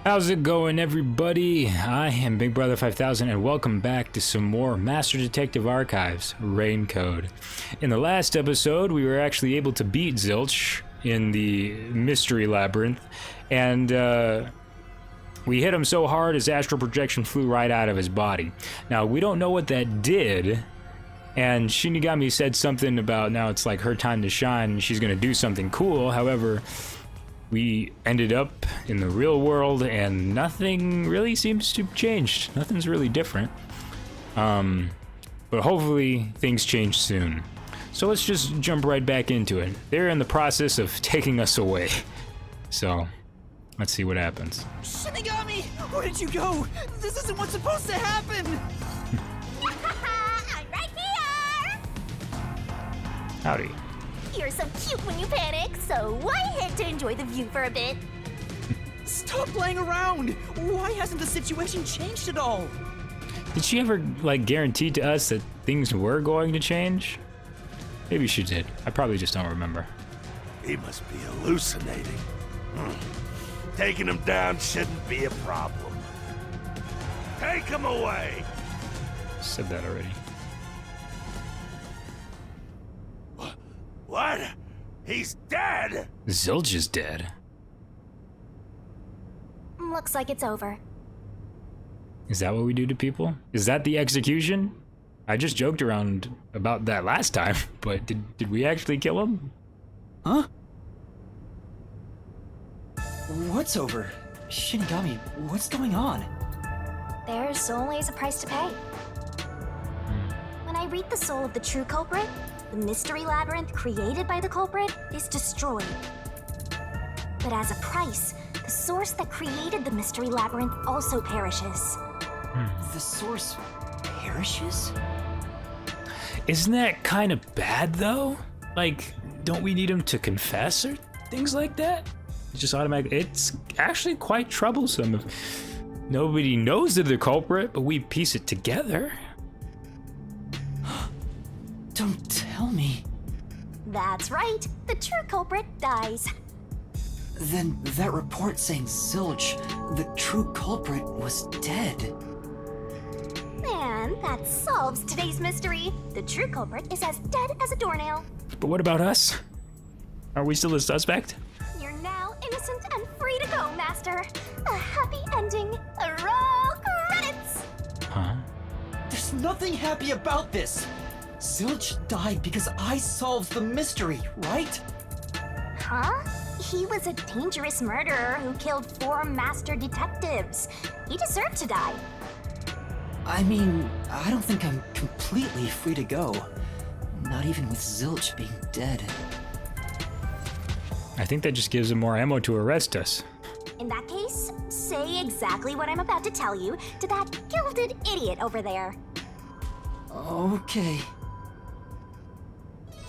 How's it going, everybody? I am Big Brother 5000 and welcome back to some more Master Detective Archives Rain Code. In the last episode, we were actually able to beat Zilch in the mystery labyrinth, and we hit him so hard his astral projection flew right out of his body. Now, we don't know what that did, and Shinigami said something about now it's like her time to shine and she's gonna do something cool. However, we ended up in the real world and nothing really seems to have changed. Nothing's really different. But hopefully things change soon. So let's just jump right back into it. They're in the process of taking us away. So let's see what happens. Shinigami! Where did you go? This isn't what's supposed to happen! I'm right here! Howdy. You're so cute when you panic, so I had to enjoy the view for a bit. Stop playing around! Why hasn't the situation changed at all? Did she ever, like, guarantee to us that things were going to change? Maybe she did. I probably just don't remember. He must be hallucinating. Taking him down shouldn't be a problem. Take him away! Said that already. What? He's dead? Zilch is dead. Looks like it's over. Is that what we do to people? Is that the execution? I just joked around about that last time, but did we actually kill him? Huh? What's over? Shinigami, what's going on? There's always a price to pay. When I read the soul of the true culprit, the mystery labyrinth created by the culprit is destroyed. But as a price, the source that created the mystery labyrinth also perishes. The source perishes? Isn't that kind of bad, though? Like, don't we need him to confess or things like that? It's just automatic. It's actually quite troublesome if nobody knows they're the culprit, but we piece it together. Don't tell me. That's right, the true culprit dies. Then that report saying Zilch, the true culprit, was dead. And that solves today's mystery. The true culprit is as dead as a doornail. But what about us? Are we still a suspect? You're now innocent and free to go, Master. A happy ending. Roll credits! Huh? There's nothing happy about this. Zilch died because I solved the mystery, right? Huh? He was a dangerous murderer who killed 4 master detectives. He deserved to die. I mean, I don't think I'm completely free to go. Not even with Zilch being dead. I think that just gives him more ammo to arrest us. In that case, say exactly what I'm about to tell you to that gilded idiot over there. Okay.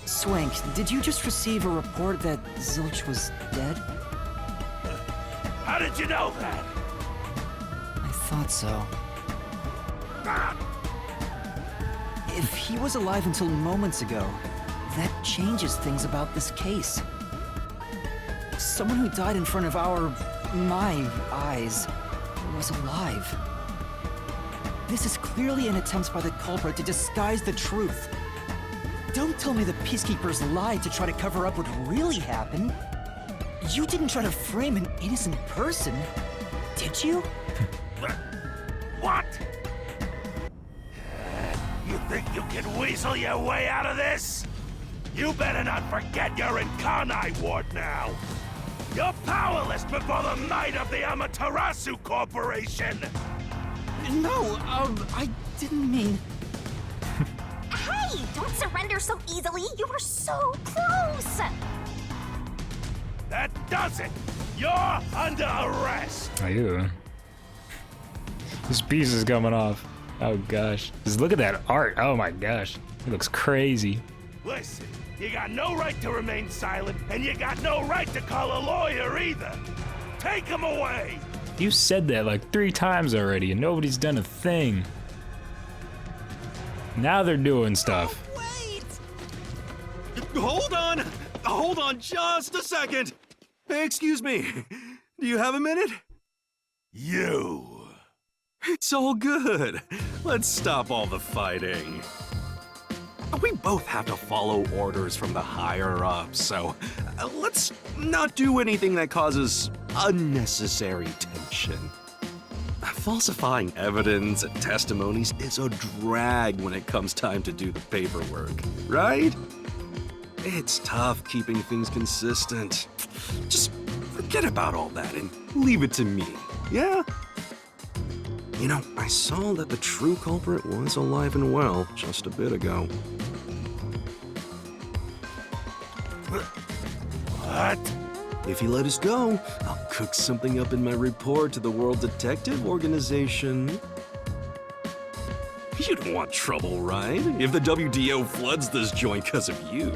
Swank, did you just receive a report that Zilch was dead? How did you know that? I thought so. Ah! If he was alive until moments ago, that changes things about this case. Someone who died in front of my eyes, was alive. This is clearly an attempt by the culprit to disguise the truth. Don't tell me the Peacekeepers lied to try to cover up what really happened. You didn't try to frame an innocent person, did you? What? You think you can weasel your way out of this? You better not forget you're in Kanai ward now. You're powerless before the might of the Amaterasu Corporation. No, I didn't mean... Hey, don't surrender so easily. You were so close. That does it. You're under arrest. I do. This piece is coming off. Oh gosh. Just look at that art. Oh my gosh. It looks crazy. Listen, you got no right to remain silent, and you got no right to call a lawyer either. Take him away. You said that like 3 times already and nobody's done a thing. Now they're doing stuff. Wait! Hold on just a second. Hey, excuse me. Do you have a minute? You. It's all good. Let's stop all the fighting. We both have to follow orders from the higher-ups, so let's not do anything that causes unnecessary tension. Falsifying evidence and testimonies is a drag when it comes time to do the paperwork, right? It's tough keeping things consistent. Just forget about all that and leave it to me, yeah? You know, I saw that the true culprit was alive and well just a bit ago. What? If you let us go, I'll cook something up in my report to the World Detective Organization. You don't want trouble, right? If the WDO floods this joint because of you.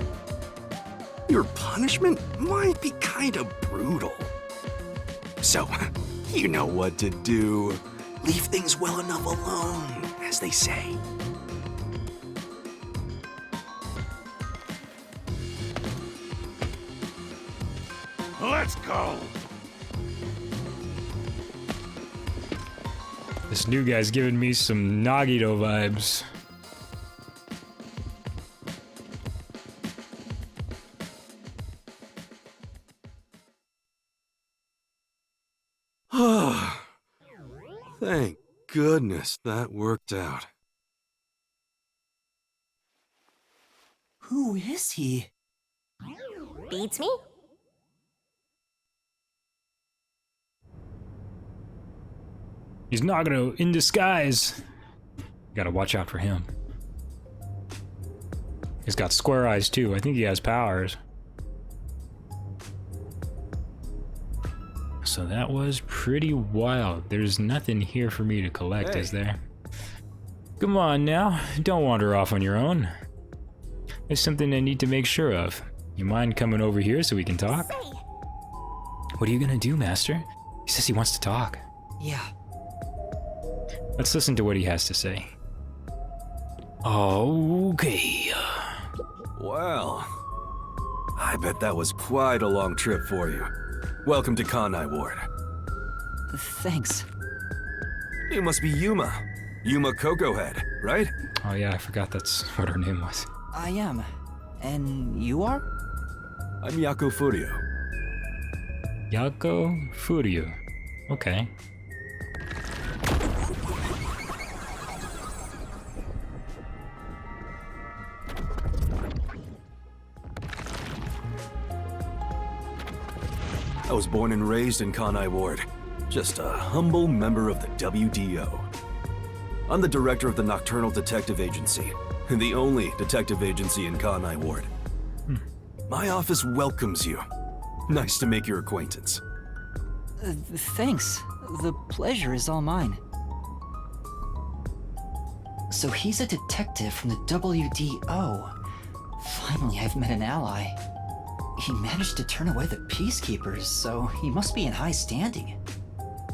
Your punishment might be kind of brutal. So, you know what to do. Leave things well enough alone, as they say. Let's go. This new guy's giving me some Nagito vibes. Thank goodness that worked out. Who is he? Beats me? He's Nagito in disguise. Gotta watch out for him. He's got square eyes too. I think he has powers. So that was pretty wild. There's nothing here for me to collect, is there? Come on now, don't wander off on your own. There's something I need to make sure of. You mind coming over here so we can talk? Say, What are you gonna do, Master? He says he wants to talk. Yeah. Let's listen to what he has to say. Okay. Well, I bet that was quite a long trip for you. Welcome to Kanai Ward. Thanks. You must be Yuma. Yuma Cocoa Head, right? Oh yeah, I forgot that's what her name was. I am. And you are? I'm Yako Furio. Yako Furio. Okay. I was born and raised in Kanai Ward. Just a humble member of the WDO. I'm the director of the Nocturnal Detective Agency, and the only detective agency in Kanai Ward. My office welcomes you. Nice to make your acquaintance. Thanks. The pleasure is all mine. So he's a detective from the WDO. Finally, I've met an ally. He managed to turn away the Peacekeepers, so he must be in high standing.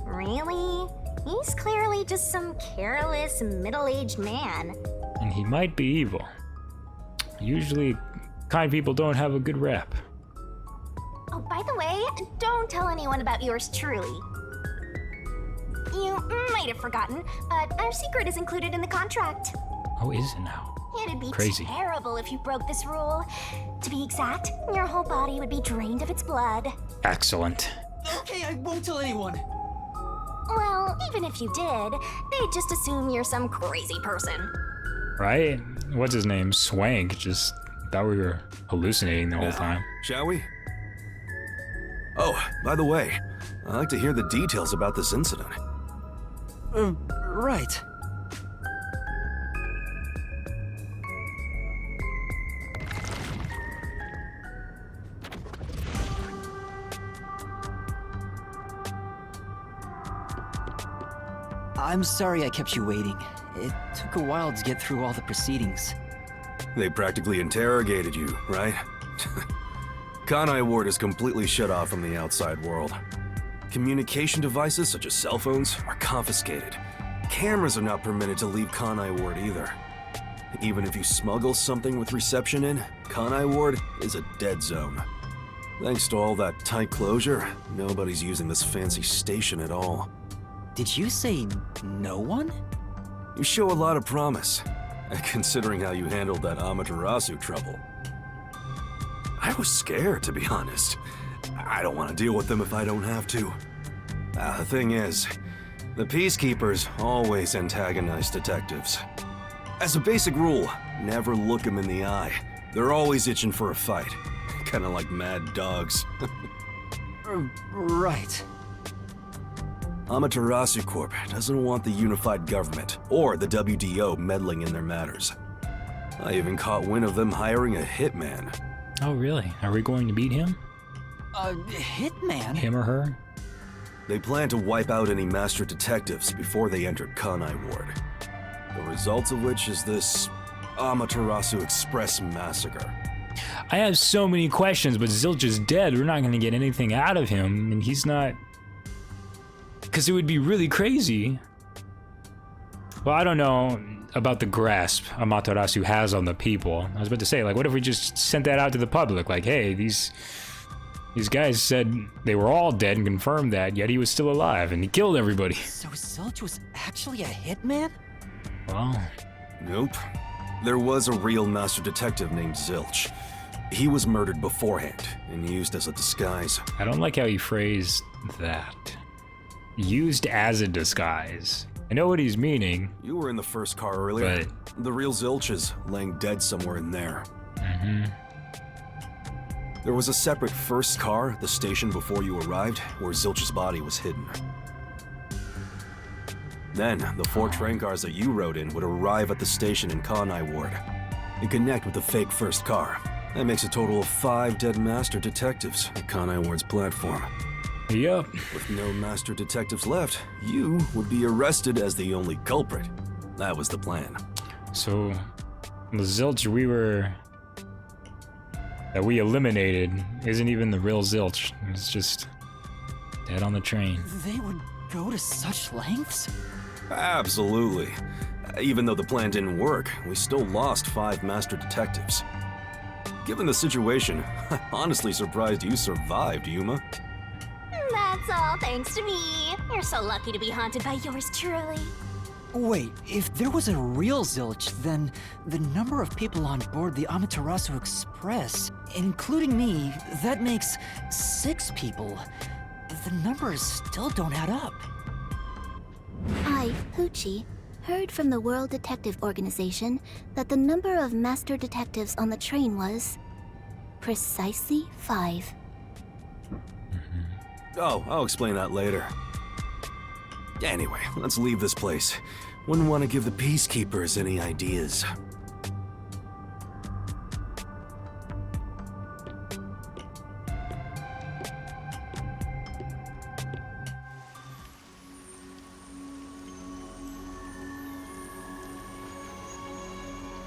really? He's clearly just some careless, middle-aged man. And he might be evil. Usually, kind people don't have a good rep. Oh, by the way, don't tell anyone about yours truly. You might have forgotten, but our secret is included in the contract. Oh, is it now? It'd be Crazy. terrible if you broke this rule. To be exact, your whole body would be drained of its blood. Excellent. Okay, I won't tell anyone. Well, even if you did, they'd just assume you're some crazy person. Right? What's his name? Swank. Just thought we were hallucinating the whole time. Shall we? Oh, by the way, I'd like to hear the details about this incident. Right. I'm sorry I kept you waiting. It took a while to get through all the proceedings. They practically interrogated you, right? Kanai Ward is completely shut off from the outside world. Communication devices such as cell phones are confiscated. Cameras are not permitted to leave Kanai Ward either. Even if you smuggle something with reception in, Kanai Ward is a dead zone. Thanks to all that tight closure, nobody's using this fancy station at all. Did you say no one? You show a lot of promise, considering how you handled that Amaterasu trouble. I was scared, to be honest. I don't want to deal with them if I don't have to. The thing is, the Peacekeepers always antagonize detectives. As a basic rule, never look them in the eye. They're always itching for a fight. Kinda like mad dogs. Right. Amaterasu Corp doesn't want the unified government or the WDO meddling in their matters. I even caught wind of them hiring a hitman. Oh, really? Are we going to beat him? Hitman? Him or her? They plan to wipe out any master detectives before they entered Kanai Ward. The result of which is this Amaterasu Express massacre. I have so many questions, but Zilch is dead. We're not going to get anything out of him, and he's not... Because it would be really crazy. Well, I don't know about the grasp Amaterasu has on the people. I was about to say, like, what if we just sent that out to the public? Like, hey, these guys said they were all dead and confirmed that, yet he was still alive, and he killed everybody. So Zilch was actually a hitman? Well... Nope. There was a real master detective named Zilch. He was murdered beforehand and used as a disguise. I don't like how he phrased that. Used as a disguise. I know what he's meaning. You were in the first car earlier. But... The real Zilch is laying dead somewhere in there. Mm-hmm. There was a separate first car at the station before you arrived, where Zilch's body was hidden. Then, the 4 train cars that you rode in would arrive at the station in Kanai Ward and connect with the fake first car. That makes a total of 5 dead master detectives at Kanai Ward's platform. Yep. With no master detectives left, you would be arrested as the only culprit. That was the plan. So, the Zilch that we eliminated isn't even the real Zilch. It's just dead on the train. They would go to such lengths? Absolutely. Even though the plan didn't work, we still lost 5 master detectives. Given the situation, I'm honestly surprised you survived, Yuma. That's all thanks to me. You're so lucky to be haunted by yours truly. Wait, if there was a real Zilch, then the number of people on board the Amaterasu Express, including me, that makes 6 people. The numbers still don't add up. I, Hoochie, heard from the World Detective Organization that the number of master detectives on the train was precisely 5. Oh, I'll explain that later. Anyway, let's leave this place. Wouldn't want to give the Peacekeepers any ideas.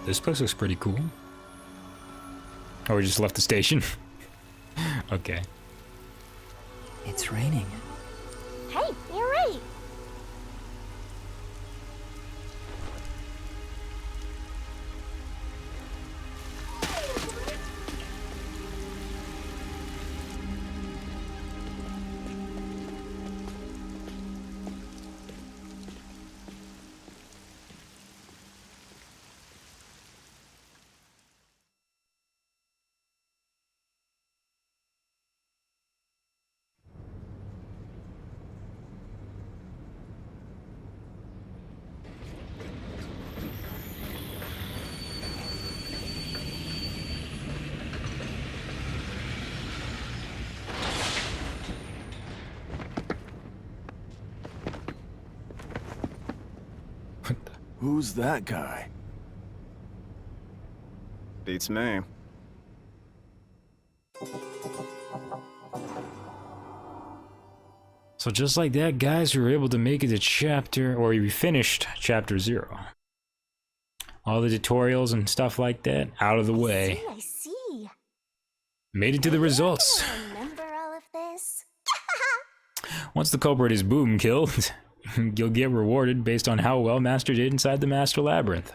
This place looks pretty cool. Oh, we just left the station? Okay. It's raining. Hey, you're right. Who's that guy? Beats me. So just like that, guys, we were able to make it to chapter, or we finished chapter 0. All the tutorials and stuff like that out of the way. I see. Made it to the results. Remember all of this? Once the culprit is boom killed, you'll get rewarded based on how well Master did inside the Master Labyrinth.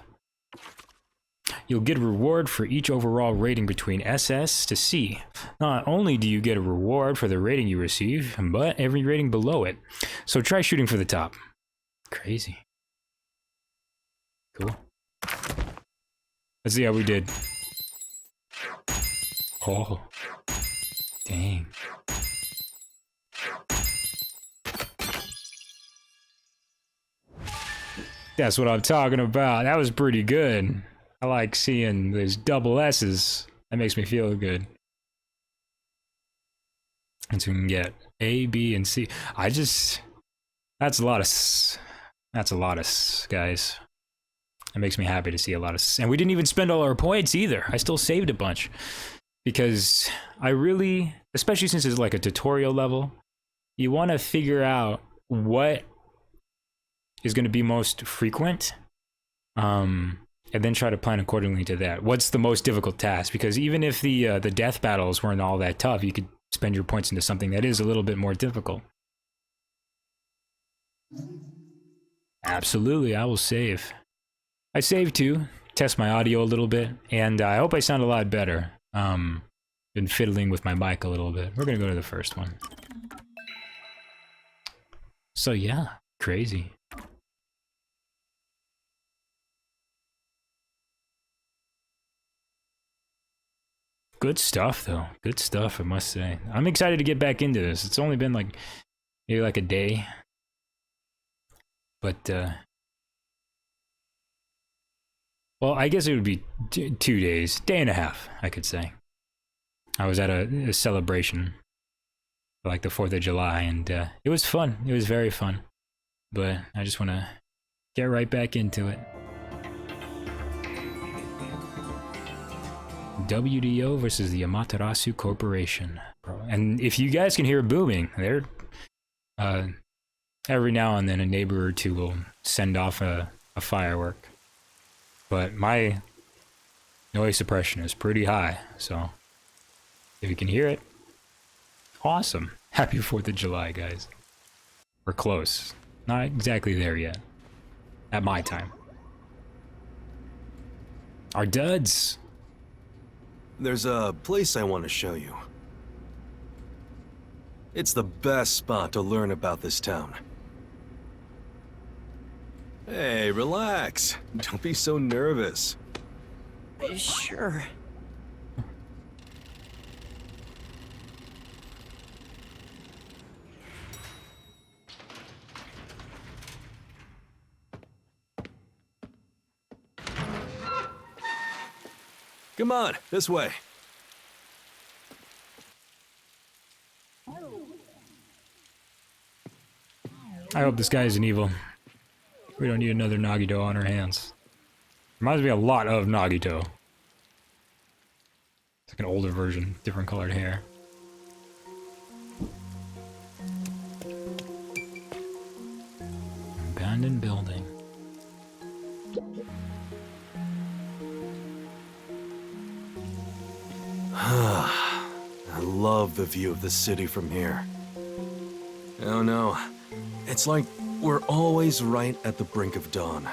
You'll get a reward for each overall rating between SS to C. Not only do you get a reward for the rating you receive, but every rating below it. So try shooting for the top. Crazy. Cool. Let's see how we did. Oh. Dang. That's what I'm talking about. That was pretty good. I like seeing those double S's. That makes me feel good. And so we can get A, B, and C. That's a lot of guys. It makes me happy to see a lot of, and we didn't even spend all our points either. I still saved a bunch. Because I really, especially since it's like a tutorial level, you want to figure out what is going to be most frequent, and then try to plan accordingly to that. What's the most difficult task? Because even if the death battles weren't all that tough, you could spend your points into something that is a little bit more difficult. Absolutely, I will save. I saved too, test my audio a little bit, and I hope I sound a lot better. Been fiddling with my mic a little bit. We're gonna go to the first one. So yeah, crazy. Good stuff though, good stuff I must say. I'm excited to get back into this. It's only been like, maybe like a day. But, well, I guess it would be 2 days, day and a half, I could say. I was at a celebration for like the 4th of July, and it was fun. It was very fun. But I just want to get right back into it. WDO versus the Amaterasu Corporation. And if you guys can hear booming, they're every now and then a neighbor or two will send off a firework. But my noise suppression is pretty high, so if you can hear it, awesome. Happy 4th of July, guys. We're close. Not exactly there yet. At my time. Our duds. There's a place I want to show you. It's the best spot to learn about this town. Hey, relax. Don't be so nervous. Sure. Come on, this way. I hope this guy isn't evil. We don't need another Nagito on our hands. Reminds me a lot of Nagito. It's like an older version, different colored hair. Abandoned building. I love the view of the city from here. Oh no, it's like we're always right at the brink of dawn.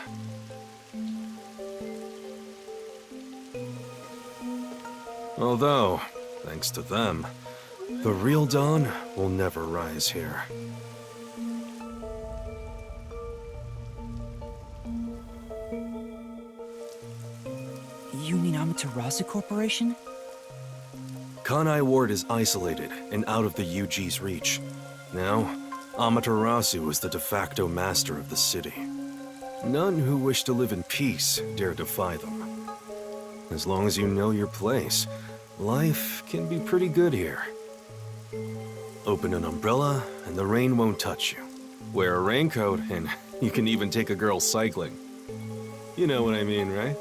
Although, thanks to them, the real dawn will never rise here. You mean Amaterasu Corporation? Kanai Ward is isolated and out of the UG's reach. Now, Amaterasu is the de facto master of the city. None who wish to live in peace dare defy them. As long as you know your place, life can be pretty good here. Open an umbrella and the rain won't touch you. Wear a raincoat and you can even take a girl cycling. You know what I mean, right?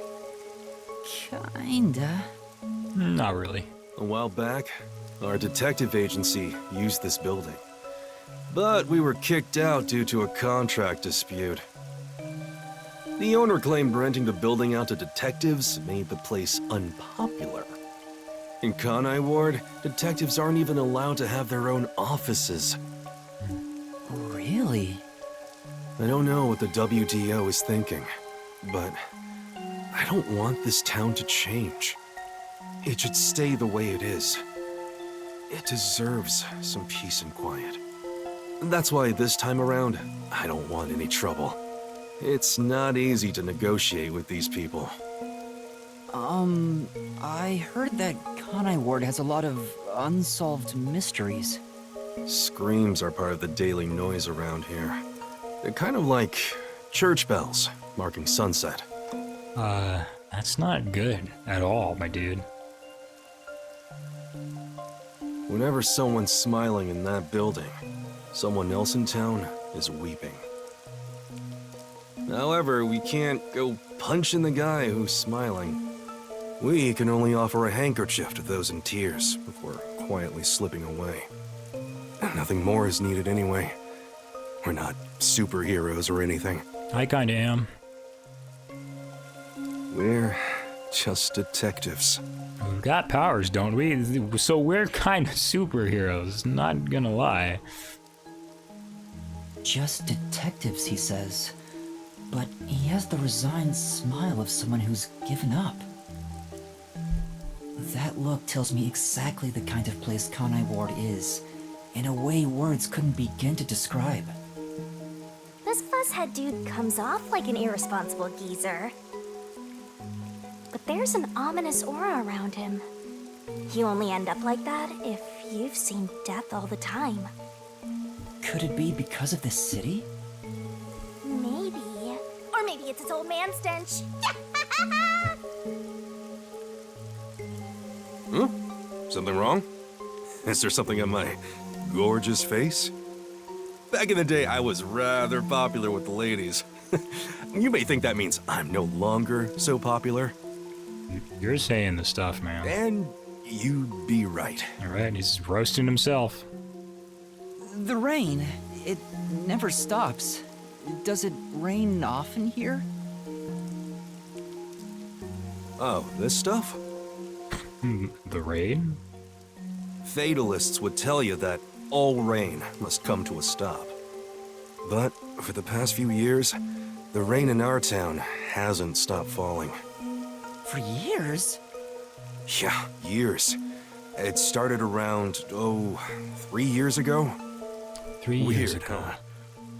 Kinda. Not really. A while back, our detective agency used this building. But we were kicked out due to a contract dispute. The owner claimed renting the building out to detectives made the place unpopular. In Kanai Ward, detectives aren't even allowed to have their own offices. Really? I don't know what the WDO is thinking, but I don't want this town to change. It should stay the way it is. it deserves some peace and quiet. That's why this time around, I don't want any trouble. It's not easy to negotiate with these people. I heard that Kanai Ward has a lot of unsolved mysteries. Screams are part of the daily noise around here. They're kind of like church bells marking sunset. That's not good at all, my dude. Whenever someone's smiling in that building, someone else in town is weeping. However, we can't go punching the guy who's smiling. We can only offer a handkerchief to those in tears before quietly slipping away. Nothing more is needed anyway. We're not superheroes or anything. I kinda am. We're just detectives. We've got powers, don't we? So we're kind of superheroes, not gonna lie. Just detectives, he says. But he has the resigned smile of someone who's given up. That look tells me exactly the kind of place Kanai Ward is, in a way words couldn't begin to describe. This fuzzhead dude comes off like an irresponsible geezer. But there's an ominous aura around him. You only end up like that if you've seen death all the time. Could it be because of this city? Maybe. Or maybe it's his old man stench. Something wrong? Is there something on my gorgeous face? Back in the day, I was rather popular with the ladies. You may think that means I'm no longer so popular. You're saying the stuff, man. And you'd be right. Alright, he's roasting himself. The rain, it never stops. Does it rain often here? Oh, this stuff? The rain? Fatalists would tell you that all rain must come to a stop. But for the past few years, the rain in our town hasn't stopped falling. For years? Yeah, years. It started around, 3 years ago? 3 years Weird, ago. huh?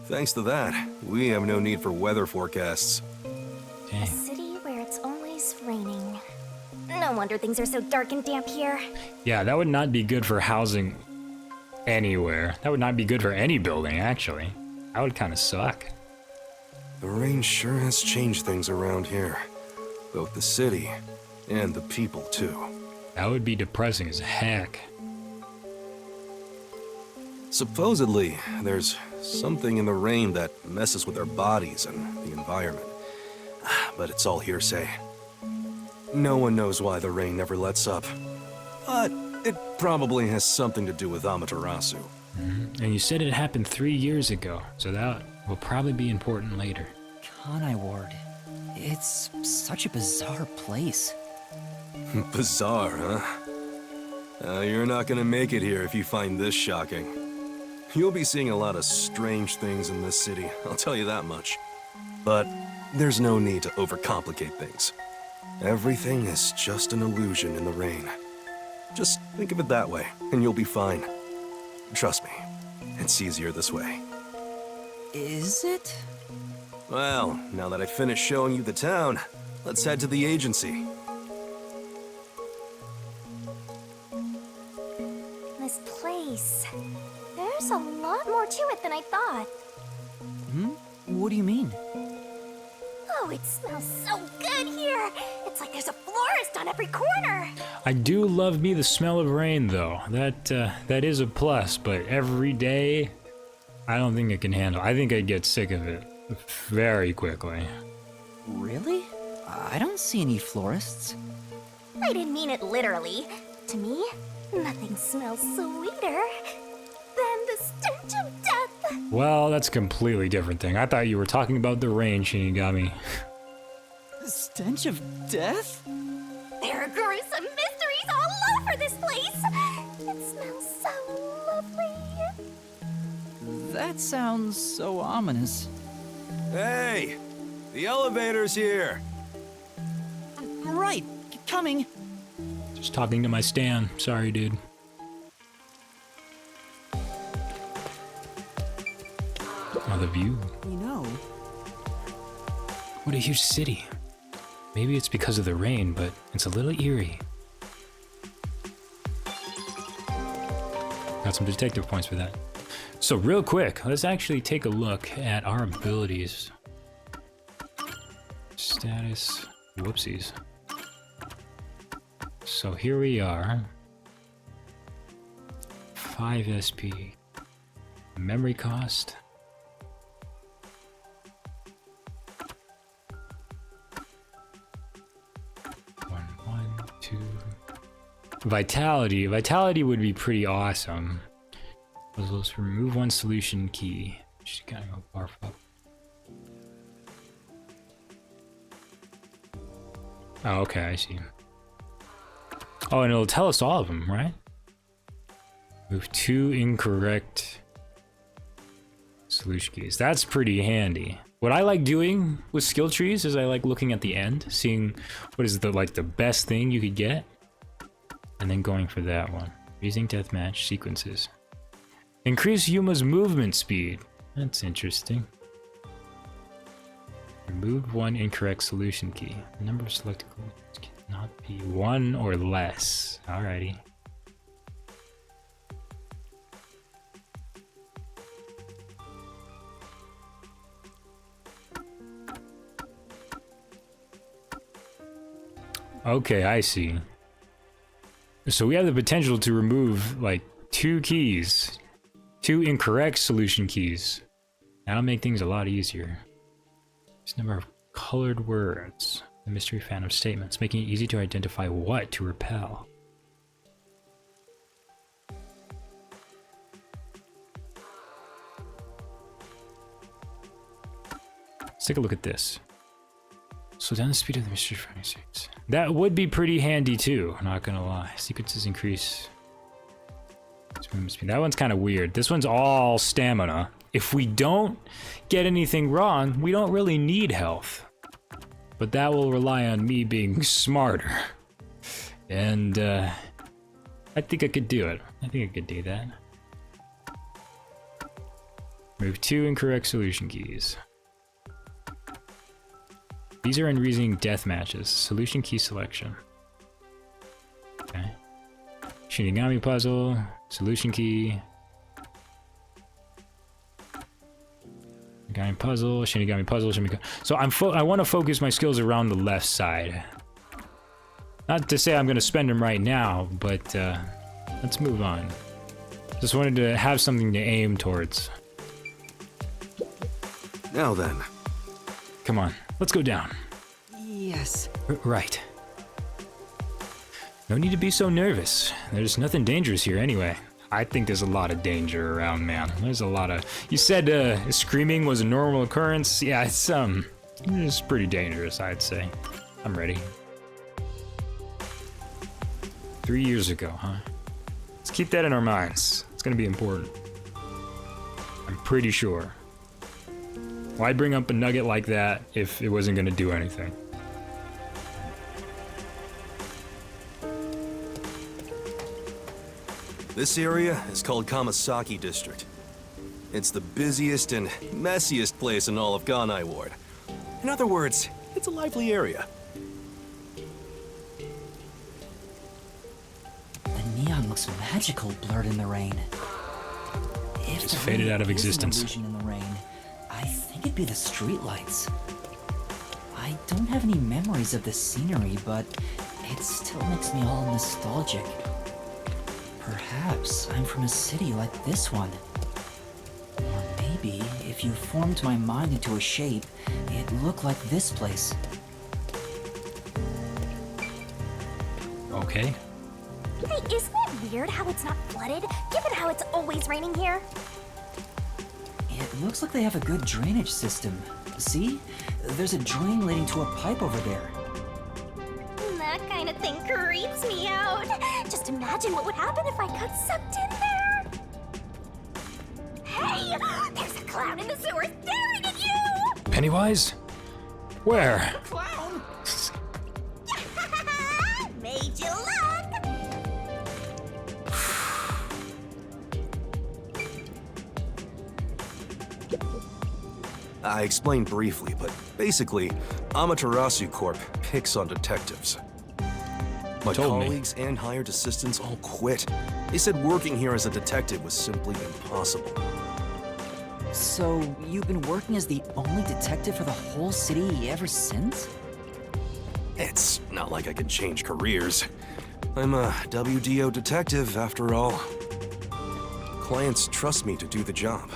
Thanks to that, we have no need for weather forecasts. A Dang. city where it's always raining. No wonder things are so dark and damp here. Yeah, that would not be good for housing anywhere. That would not be good for any building, actually. That would kind of suck. The rain sure has changed things around here. Both the city and the people, too. That would be depressing as heck. Supposedly, there's something in the rain that messes with our bodies and the environment. But it's all hearsay. No one knows why the rain never lets up. But it probably has something to do with Amaterasu. And you said it happened 3 years ago, so that will probably be important later. Kanai Ward. It's such a bizarre place. Bizarre, huh? You're not gonna make it here if you find this shocking. You'll be seeing a lot of strange things in this city, I'll tell you that much. But there's no need to overcomplicate things. Everything is just an illusion in the rain. Just think of it that way, and you'll be fine. Trust me, it's easier this way. Is it? Well, now that I've finished showing you the town, let's head to the agency. This place. There's a lot more to it than I thought. What do you mean? Oh, it smells so good here. It's like there's a florist on every corner. I do love me the smell of rain, though. That is a plus, but every day, I don't think it can handle. I think I'd get sick of it very quickly. Really? I don't see any florists. I didn't mean it literally. To me, nothing smells sweeter than the stench of death. Well, that's a completely different thing. I thought you were talking about the rain, Shinigami. The stench of death? There are gruesome mysteries all over this place. It smells so lovely. That sounds so ominous. Hey! The elevator's here! Right, coming. Just talking to my Stan. Sorry, dude. Oh, the view. You know, What a huge city. Maybe it's because of the rain, but it's a little eerie. Got some detective points for that. So real quick, let's actually take a look at our abilities. Status. Whoopsies. So here we are. 5 SP. Memory cost. 1, 2. Vitality. Vitality would be pretty awesome. Let's remove 1 solution key. Just gotta go barf up. Oh, okay, I see. Oh, and it'll tell us all of them, right? Move 2 incorrect solution keys. That's pretty handy. What I like doing with skill trees is I like looking at the end, seeing what is the best thing you could get, and then going for that one. Using deathmatch sequences. Increase Yuma's movement speed. That's interesting. Remove 1 incorrect solution key. The number of selected clues cannot be 1 or less. Alrighty. Okay, I see. So we have the potential to remove like 2 keys, 2 incorrect solution keys. That'll make things a lot easier. This number of colored words, the mystery phantom statements, making it easy to identify what to repel. Let's take a look at this. Slow down the speed of the mystery phantom statements. That would be pretty handy too, not gonna lie. Sequences increase movement speed. That one's kind of weird. This one's all stamina. If we don't get anything wrong, we don't really need health. But that will rely on me being smarter. And I think I could do it. I think I could do that. Move 2 incorrect solution keys. These are in reasoning death matches. Solution key selection. Okay. Shinigami puzzle. Solution key. Shinigami puzzle. Shinigami puzzle. Shinigami. So I want to focus my skills around the left side. Not to say I'm going to spend them right now, but let's move on. Just wanted to have something to aim towards. Now then. Come on, let's go down. yes. Right. No need to be so nervous. There's nothing dangerous here anyway. I think there's a lot of danger around, man. There's a lot of... You said screaming was a normal occurrence? Yeah, it's pretty dangerous, I'd say. I'm ready. 3 years ago, huh? Let's keep that in our minds. It's gonna be important. I'm pretty sure. Why bring up a nugget like that if it wasn't gonna do anything? This area is called Kamasaki District. It's the busiest and messiest place in all of Kanai Ward. In other words, it's a lively area. The neon looks magical blurred in the rain. If Just there faded really out of is an existence. illusion in the rain, I think it'd be the streetlights. I don't have any memories of the scenery, but it still makes me all nostalgic. Perhaps I'm from a city like this one. Or maybe, if you formed my mind into a shape, it'd look like this place. Okay. Hey, isn't it weird how it's not flooded, given how it's always raining here? It looks like they have a good drainage system. See? There's a drain leading to a pipe over there. That kind of thing creeps me out. Just imagine what would happen if I got sucked in there. Hey! There's a clown in the sewer staring at you! Pennywise? Where? Clown! Made you look! I explained briefly, but basically, Amaterasu Corp picks on detectives. My Told me. colleagues and hired assistants all quit. They said working here as a detective was simply impossible. So, you've been working as the only detective for the whole city ever since? It's not like I can change careers. I'm a WDO detective, after all. Clients trust me to do the job.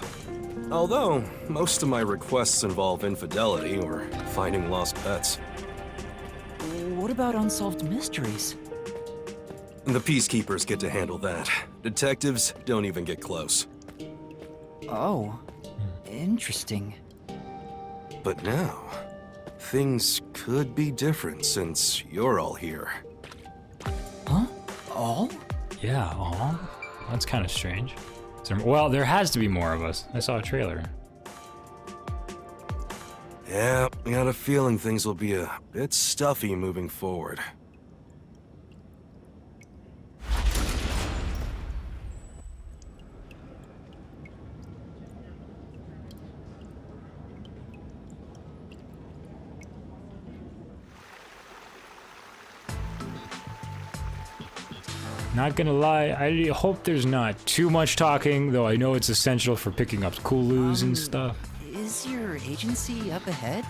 Although, most of my requests involve infidelity or finding lost pets. What about unsolved mysteries? The Peacekeepers get to handle that. Detectives don't even get close. Oh, interesting. But now, things could be different since you're all here. Huh? All? Yeah, aw. That's kind of strange. Well, there has to be more of us. I saw a trailer. Yeah, I got a feeling things will be a bit stuffy moving forward. Not gonna lie, I hope there's not too much talking, though I know it's essential for picking up clues and stuff. Is your agency up ahead?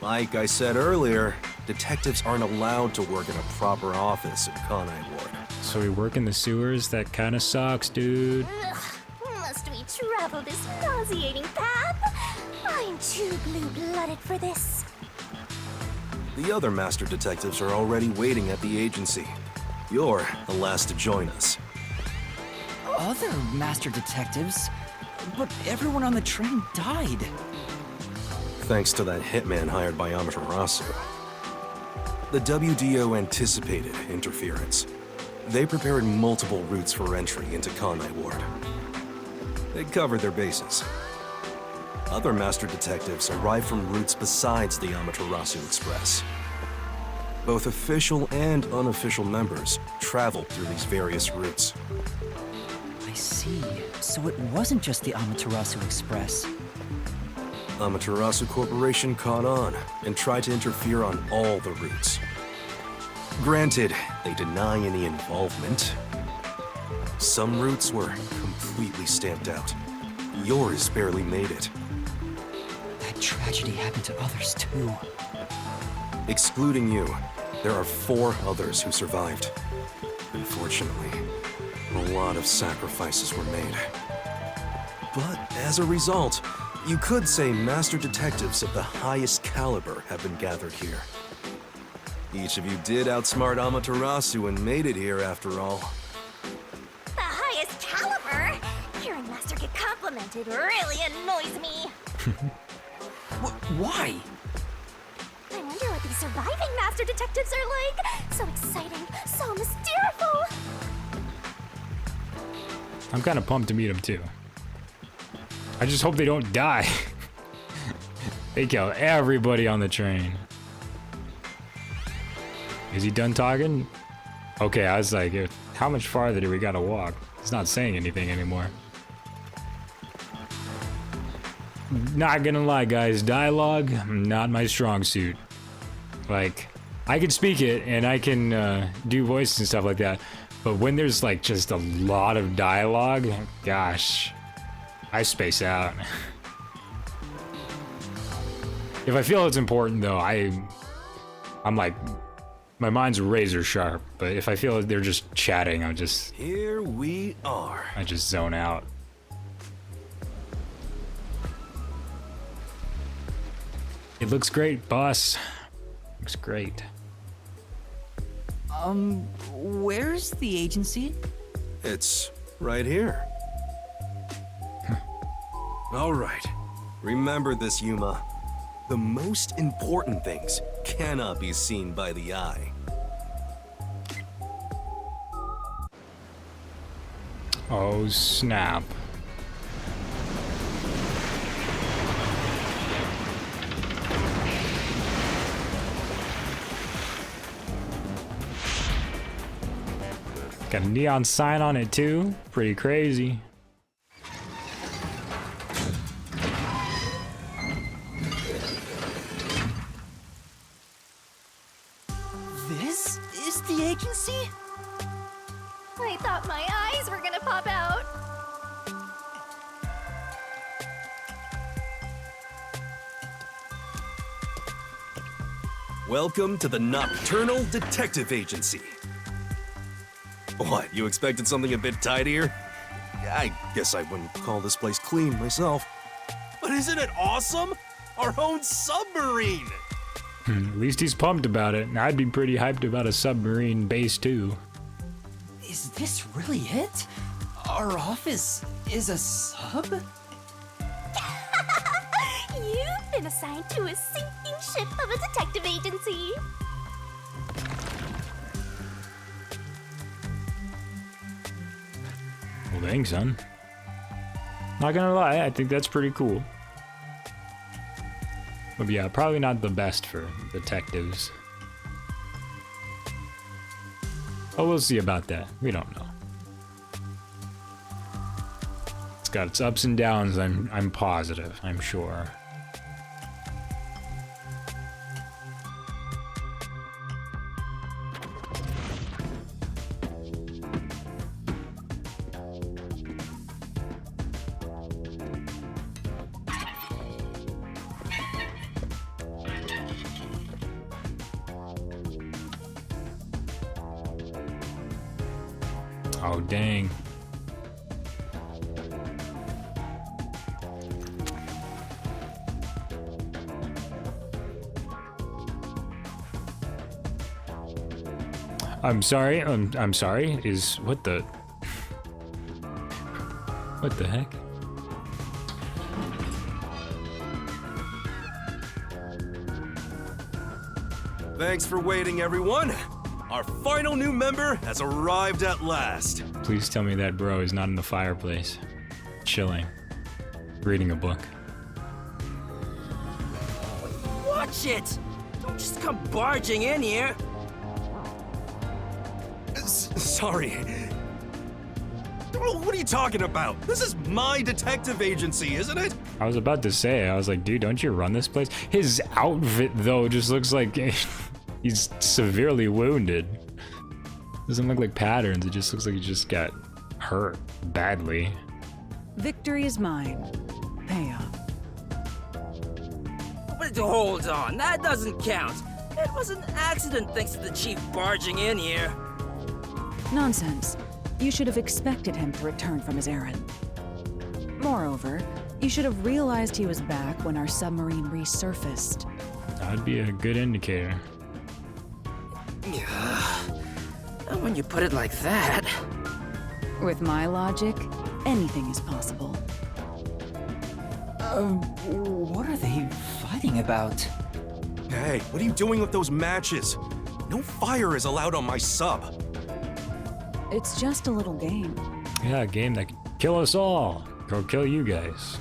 Like I said earlier, detectives aren't allowed to work in a proper office in Kanai Ward. So we work in the sewers? That kinda sucks, dude. Ugh, must we travel this nauseating path? I'm too blue-blooded for this. The other master detectives are already waiting at the agency. You're the last to join us. Other master detectives? But everyone on the train died. Thanks to that hitman hired by Amaterasu. The WDO anticipated interference. They prepared multiple routes for entry into Kanai Ward. They covered their bases. Other master detectives arrived from routes besides the Amaterasu Express. Both official and unofficial members traveled through these various routes. I see. So it wasn't just the Amaterasu Express. Amaterasu Corporation caught on and tried to interfere on all the routes. Granted, they deny any involvement. Some routes were completely stamped out. Yours barely made it. That tragedy happened to others too. Excluding you, there are 4 others who survived. Unfortunately, a lot of sacrifices were made. But as a result, you could say master detectives of the highest caliber have been gathered here. Each of you did outsmart Amaterasu and made it here after all. The highest caliber? Hearing Master get complimented really annoys me. Why? I wonder what these surviving Master Detectives are like. So exciting, so mysterious. I'm kind of pumped to meet them too. I just hope they don't die. They kill everybody on the train. Is he done talking? Okay, I was like, how much farther do we gotta walk? He's not saying anything anymore. Not gonna lie, guys, dialogue, not my strong suit. Like, I can speak it and I can do voices and stuff like that, but when there's like just a lot of dialogue, gosh, I space out. If I feel it's important though, I'm like, my mind's razor sharp, but if I feel they're just chatting, Here we are. I just zone out. It looks great, boss. Looks great. Where's the agency? It's right here. All right. Remember this, Yuma. The most important things cannot be seen by the eye. Oh, snap. Got a neon sign on it too. Pretty crazy. Agency? I thought my eyes were gonna pop out. Welcome to the Nocturnal Detective Agency. What, you expected something a bit tidier? I guess I wouldn't call this place clean myself. But isn't it awesome? Our own submarine! At least he's pumped about it, and I'd be pretty hyped about a submarine base too. Is this really it? Our office is a sub? You've been assigned to a sinking ship of a detective agency. Well, thanks, son. Not gonna lie, I think that's pretty cool. But yeah, probably not the best for detectives. Oh, we'll see about that. We don't know. It's got its ups and downs, I'm positive, I'm sure. Oh, dang. I'm sorry. I'm sorry. Is what the heck? Thanks for waiting, everyone. Our final new member has arrived at last. Please tell me that bro is not in the fireplace, chilling, reading a book. Watch it! Don't just come barging in here. Sorry. What are you talking about? This is my detective agency, isn't it? I was about to say, I was like, dude, don't you run this place? His outfit, though, just looks like he's severely wounded. Doesn't look like patterns, it just looks like he just got hurt badly. Victory is mine. Pay up. But hold on, that doesn't count. It was an accident thanks to the chief barging in here. Nonsense. You should have expected him to return from his errand. Moreover, you should have realized he was back when our submarine resurfaced. That'd be a good indicator. When you put it like that. With my logic, anything is possible. What are they fighting about? Hey, what are you doing with those matches? No fire is allowed on my sub. It's just a little game. Yeah, a game that could kill us all. Or kill you guys.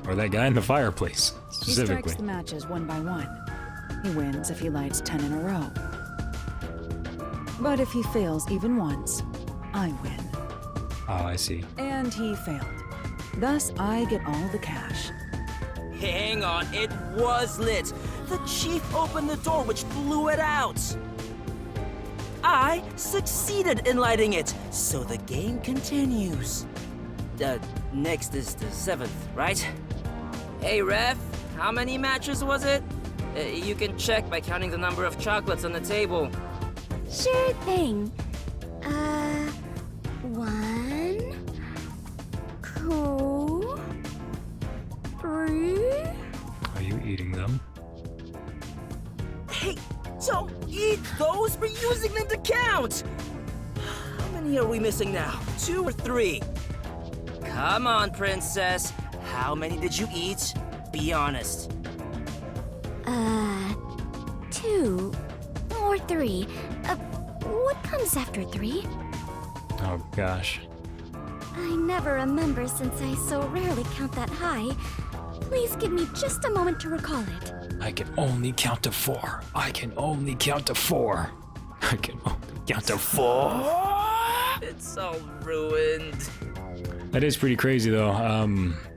Or that guy in the fireplace, He specifically. strikes the matches one by one. He wins if he lights 10 in a row. But if he fails even once, I win. Oh, I see. And he failed. Thus, I get all the cash. Hang on, it was lit. The chief opened the door, which blew it out. I succeeded in lighting it, so the game continues. Next is the 7th, right? Hey, ref, how many matches was it? You can check by counting the number of chocolates on the table. Sure thing. 1, 2, 3. Are you eating them? Hey, don't eat those! We're using them to count! How many are we missing now? 2 or 3? Come on, princess. How many did you eat? Be honest. 2 or 3. What comes after 3? Oh gosh. I never remember since I so rarely count that high. Please give me just a moment to recall it. I can only count to 4. I can only count to 4. I can only count to 4. It's all ruined. That is pretty crazy though.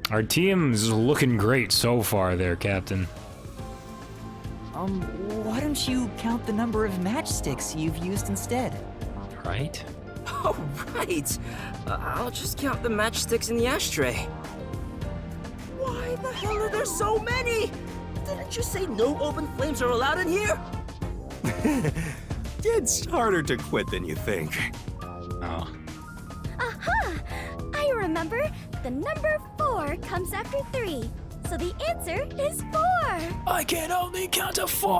Our team is looking great so far there, Captain. Why don't you count the number of matchsticks you've used instead? Right? Oh, right. I'll just count the matchsticks in the ashtray. Why the hell are there so many? Didn't you say no open flames are allowed in here? It's harder to quit than you think. Oh. Aha! I remember. The number 4 comes after 3. So the answer is 4. I can only count to 4.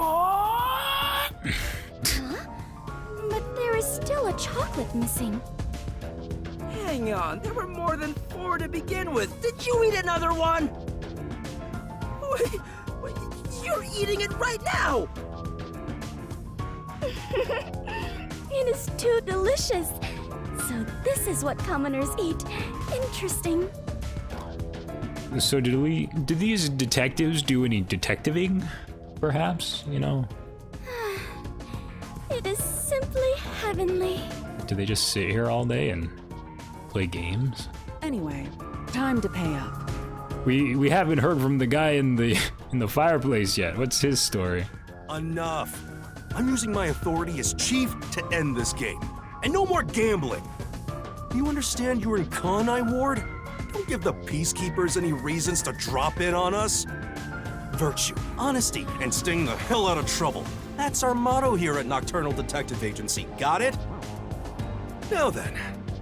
But there is still a chocolate missing. Hang on, there were more than 4 to begin with. Did you eat another one? Wait, you're eating it right now! It is too delicious. So this is what commoners eat. Interesting. So did these detectives do any detectiving? Perhaps, you know? It is simply heavenly. Do they just sit here all day and play games? Anyway, time to pay up. We haven't heard from the guy in the fireplace yet. What's his story? Enough. I'm using my authority as chief to end this game. And no more gambling. You understand you're in Kanai Ward? Don't give the Peacekeepers any reasons to drop in on us. Virtue, honesty, and staying the hell out of trouble. That's our motto here at Nocturnal Detective Agency, got it? Now then,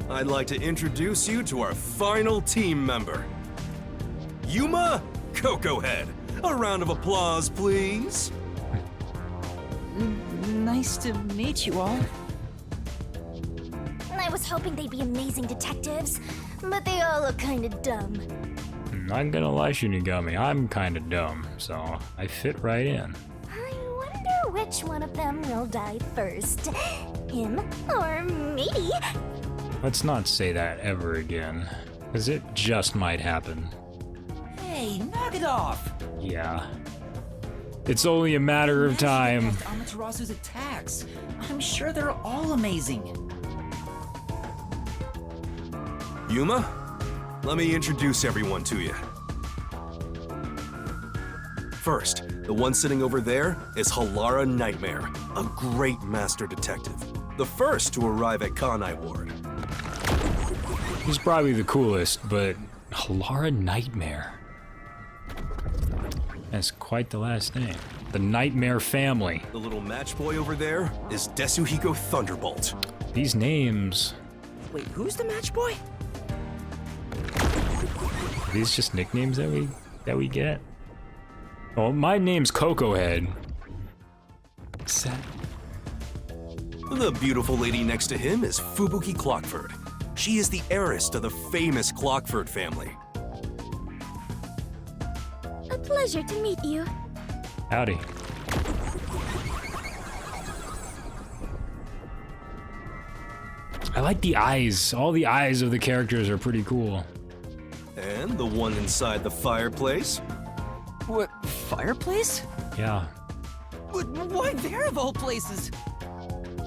I'd like to introduce you to our final team member. Yuma Cocoa Head. A round of applause, please. Nice to meet you all. I was hoping they'd be amazing detectives, but they all look kinda dumb. Not gonna lie, Shinigami, I'm kinda dumb, so I fit right in. I wonder which one of them will die first. Him or me? Let's not say that ever again, because it just might happen. Hey, knock it off! Yeah. It's only a matter of time. Amaterasu's attacks. I'm sure they're all amazing. Yuma, let me introduce everyone to you. First, the one sitting over there is Halara Nightmare, a great master detective. The first to arrive at Kanai Ward. He's probably the coolest, but Halara Nightmare. That's quite the last name. The Nightmare family. The little match boy over there is Desuhiko Thunderbolt. These names, Wait, who's the match boy? are these just nicknames that we get? Oh, my name's Cocoa Head. What's that? The beautiful lady next to him is Fubuki Clockford. She is the heiress to the famous Clockford family. A pleasure to meet you. Howdy. I like the eyes. All the eyes of the characters are pretty cool. And the one inside the fireplace? What, fireplace? Yeah. But why there of all places?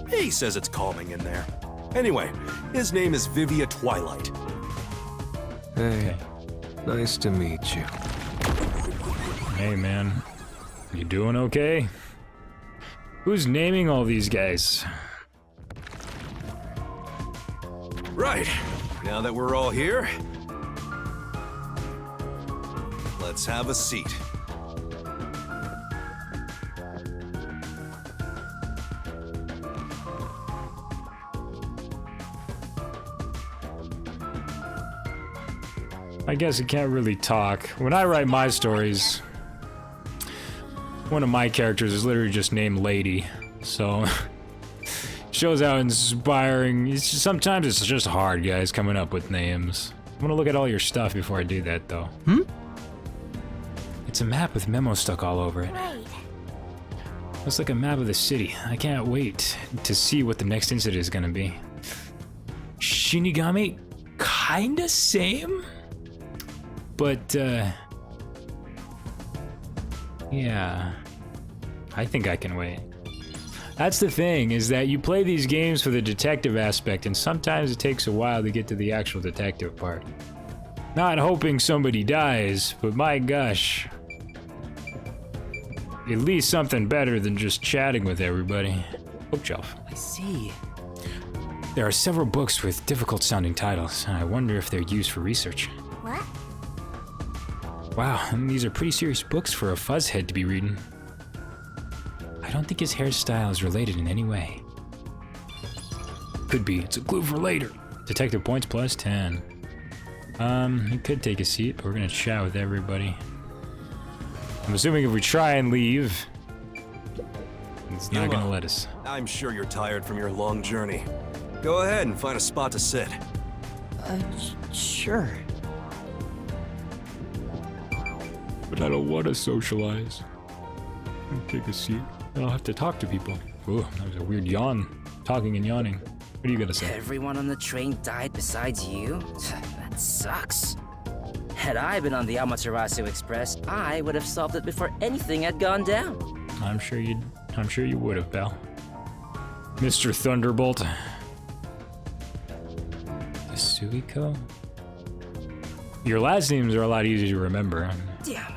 He says it's calming in there. Anyway, his name is Vivia Twilight. Hey, nice to meet you. Hey, man. You doing okay? Who's naming all these guys? Right, now that we're all here, let's have a seat. I guess I can't really talk. When I write my stories, one of my characters is literally just named Lady, so shows how inspiring. Sometimes it's just hard, guys, coming up with names. I'm gonna look at all your stuff before I do that, though. It's a map with memos stuck all over it. Right. Looks like a map of the city. I can't wait to see what the next incident is gonna be. Shinigami, kinda same, but yeah, I think I can wait. That's the thing, is that you play these games for the detective aspect, and sometimes it takes a while to get to the actual detective part. Not hoping somebody dies, but my gosh. at least something better than just chatting with everybody. Bookshelf. I see. There are several books with difficult sounding titles. I wonder if they're used for research. What? Wow, these are pretty serious books for a fuzzhead to be reading. I don't think his hairstyle is related in any way. Could be. It's a clue for later. Detective points plus 10. You could take a seat, but we're gonna chat with everybody. I'm assuming if we try and leave, it's not Yuma, gonna let us. I'm sure you're tired from your long journey. Go ahead and find a spot to sit. Sure. But I don't want to socialize. Take a seat. I'll have to talk to people. Ooh, that was a weird yawn. Talking and yawning. What do you gotta say? Everyone on the train died besides you? That sucks. Had I been on the Amaterasu Express, I would have solved it before anything had gone down. I'm sure you would have, pal. Mr. Thunderbolt. Suiko? Your last names are a lot easier to remember. Damn.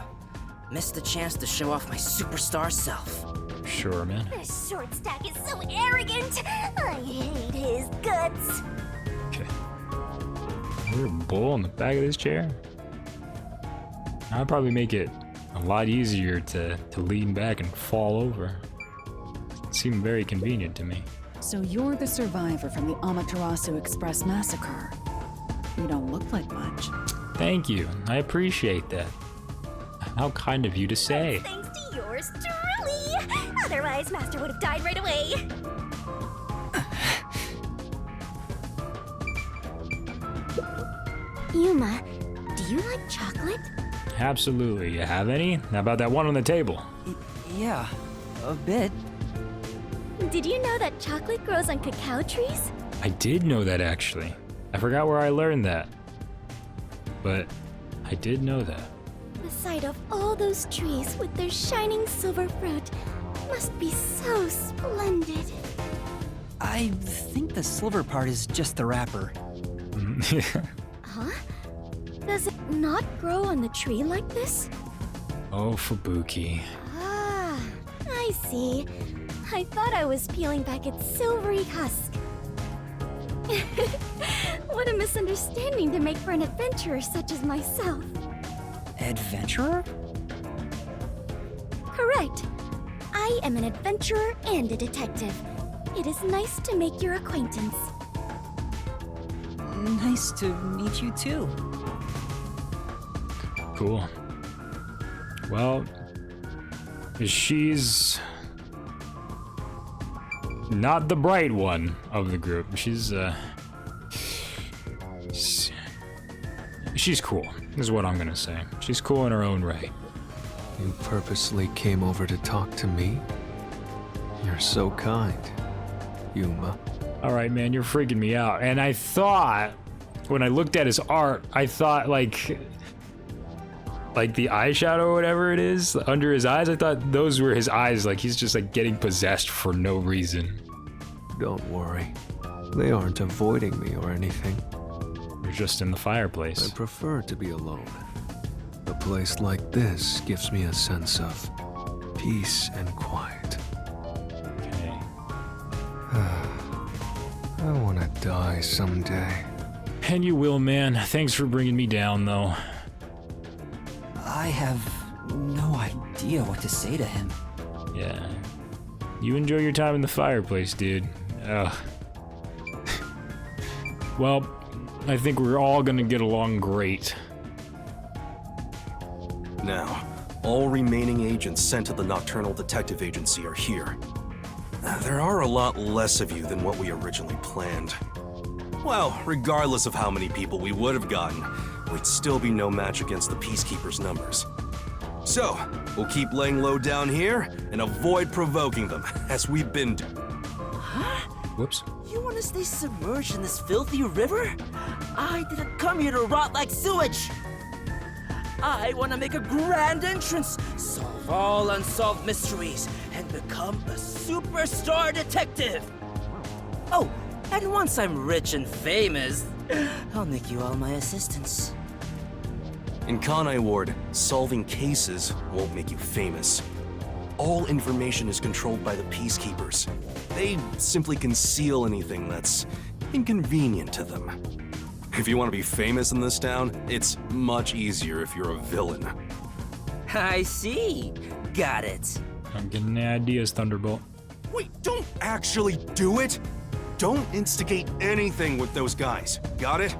Missed the chance to show off my superstar self. Sure, man. This short stack is so arrogant. I hate his guts. Okay. Is there a bull in the back of this chair? That'd probably make it a lot easier to lean back and fall over. It seemed very convenient to me. So you're the survivor from the Amaterasu Express massacre. You don't look like much. Thank you. I appreciate that. How kind of you to say. Thanks to yours truly. Otherwise, Master would have died right away. Yuma, do you like chocolate? Absolutely. You have any? How about that one on the table? Yeah, a bit. Did you know that chocolate grows on cacao trees? I did know that, actually. I forgot where I learned that. But I did know that. The sight of all those trees with their shining silver fruit must be so splendid. I think the silver part is just the wrapper. Huh? Does it not grow on the tree like this? Oh, Fubuki. Ah, I see. I thought I was peeling back its silvery husk. What a misunderstanding to make for an adventurer such as myself. Adventurer? Correct. I am an adventurer and a detective. It is nice to make your acquaintance. Nice to meet you too. Cool. Well, she's not the bright one of the group. She's cool, is what I'm gonna say. She's cool in her own right. You purposely came over to talk to me? You're so kind, Yuma. All right, man, you're freaking me out. And I thought, when I looked at his art, I thought like the eyeshadow or whatever it is under his eyes, I thought those were his eyes, like he's just like getting possessed for no reason. Don't worry. They aren't avoiding me or anything. You're just in the fireplace. I prefer to be alone. A place like this gives me a sense of peace and quiet. Okay. I want to die someday. And you will, man. Thanks for bringing me down, though. I have no idea what to say to him. Yeah. You enjoy your time in the fireplace, dude. Ugh. Well, I think we're all gonna get along great. Now, all remaining agents sent to the Nocturnal Detective Agency are here. There are a lot less of you than what we originally planned. Well, regardless of how many people we would have gotten, we'd still be no match against the Peacekeepers' numbers. So, we'll keep laying low down here and avoid provoking them, as we've been doing. Whoops. You want to stay submerged in this filthy river? I didn't come here to rot like sewage. I want to make a grand entrance, solve all unsolved mysteries, and become a superstar detective. Oh, and once I'm rich and famous, I'll make you all my assistants. In Kanai Ward, solving cases won't make you famous. all information is controlled by the Peacekeepers. They simply conceal anything that's inconvenient to them. If you want to be famous in this town, it's much easier if you're a villain. I see. Got it. I'm getting the ideas, Thunderbolt. Wait, don't actually do it! Don't instigate anything with those guys. Got it?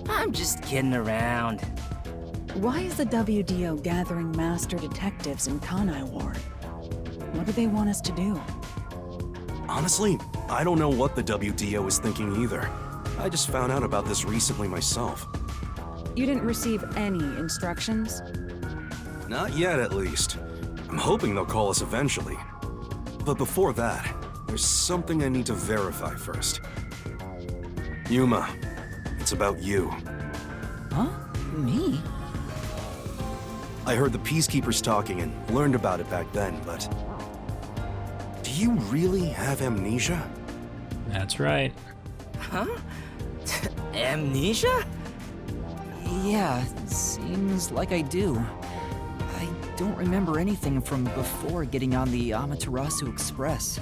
I'm just kidding around. Why is the WDO gathering master detectives in Kanai Ward? What do they want us to do? Honestly, I don't know what the WDO is thinking either. I just found out about this recently myself. You didn't receive any instructions? Not yet, at least. I'm hoping they'll call us eventually. But before that, there's something I need to verify first. Yuma, it's about you. Huh? Me? I heard the Peacekeepers talking and learned about it back then, but... do you really have amnesia? That's right. Huh? Amnesia? Yeah, seems like I do. I don't remember anything from before getting on the Amaterasu Express.